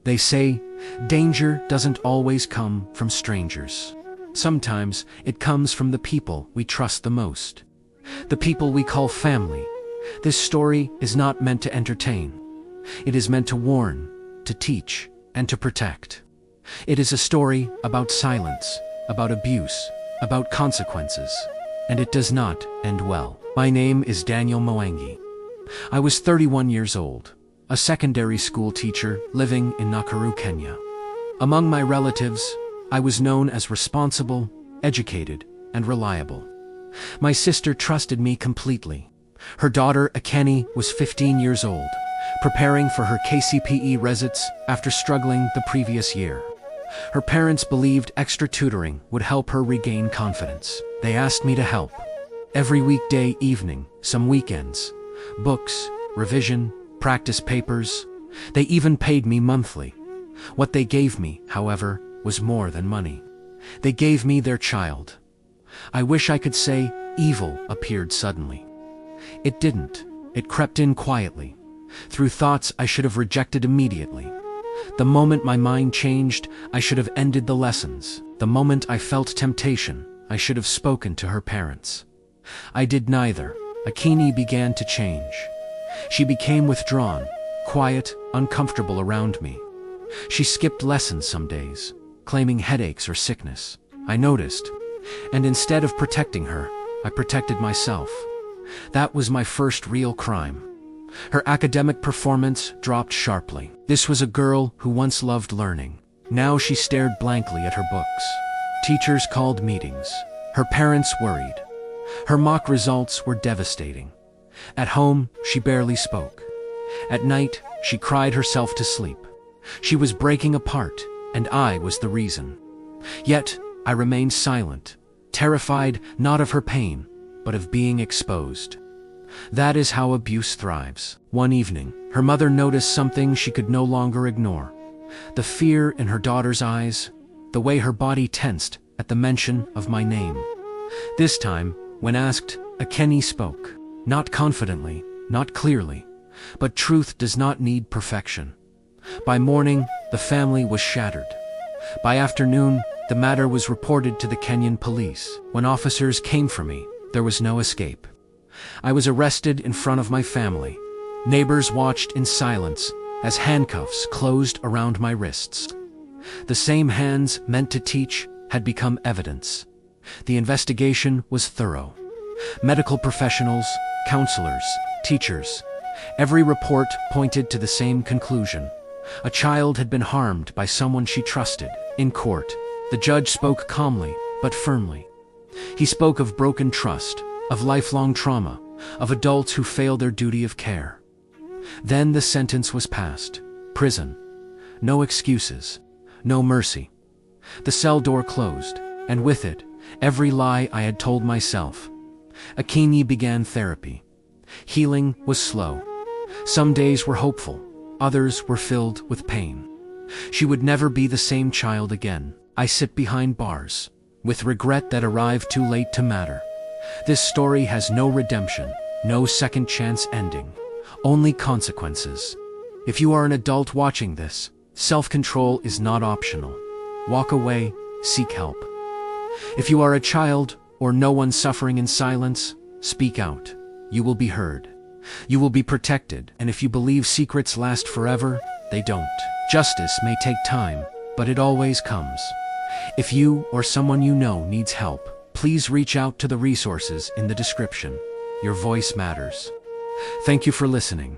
They say, danger doesn't always come from strangers. Sometimes it comes from the people we trust the most. The people we call family. This story is not meant to entertain. It is meant to warn, to teach, and to protect. It is a story about silence, about abuse, about consequences, and it does not end well. My name is Daniel Mwangi. I was 31 years old, a secondary school teacher living in Nakuru, Kenya. Among my relatives, I was known as responsible, educated, and reliable. My sister trusted me completely. Her daughter, Akeni, was 15 years old, preparing for her KCPE results after struggling the previous year. Her parents believed extra tutoring would help her regain confidence. They asked me to help. Every weekday evening, some weekends, books, revision, practice papers. They even paid me monthly. What they gave me, however, was more than money. They gave me their child. I wish I could say evil appeared suddenly. It didn't. It crept in quietly, through thoughts I should have rejected immediately. The moment my mind changed, I should have ended the lessons. The moment I felt temptation, I should have spoken to her parents. I did neither. Akini began to change. She became withdrawn, quiet, uncomfortable around me. She skipped lessons some days, claiming headaches or sickness. I noticed, and instead of protecting her, I protected myself. That was my first real crime. Her academic performance dropped sharply. This was a girl who once loved learning. Now she stared blankly at her books. Teachers called meetings. Her parents worried. Her mock results were devastating. At home, she barely spoke. At night, she cried herself to sleep. She was breaking apart, and I was the reason. Yet, I remained silent, terrified not of her pain, but of being exposed. That is how abuse thrives. One evening, her mother noticed something she could no longer ignore. The fear in her daughter's eyes, the way her body tensed at the mention of my name. This time, when asked, Akeni spoke. Not confidently, not clearly, but truth does not need perfection. By morning, the family was shattered. By afternoon, the matter was reported to the Kenyan police. When officers came for me, there was no escape. I was arrested in front of my family. Neighbors watched in silence as handcuffs closed around my wrists. The same hands meant to teach had become evidence. The investigation was thorough. Medical professionals, counselors, teachers. Every report pointed to the same conclusion. A child had been harmed by someone she trusted. In court, the judge spoke calmly but firmly. He spoke of broken trust, of lifelong trauma, of adults who failed their duty of care. Then the sentence was passed. Prison. No excuses. No mercy. The cell door closed, and with it, every lie I had told myself. Akini began therapy. Healing was slow. Some days were hopeful, others were filled with pain. She would never be the same child again. I sit behind bars, with regret that arrived too late to matter. This story has no redemption, no second chance ending, only consequences. If you are an adult watching this, self-control is not optional. Walk away, seek help. If you are a child or no one suffering in silence, speak out. You will be heard. You will be protected, and if you believe secrets last forever, they don't. Justice may take time, but it always comes. If you or someone you know needs help, please reach out to the resources in the description. Your voice matters. Thank you for listening.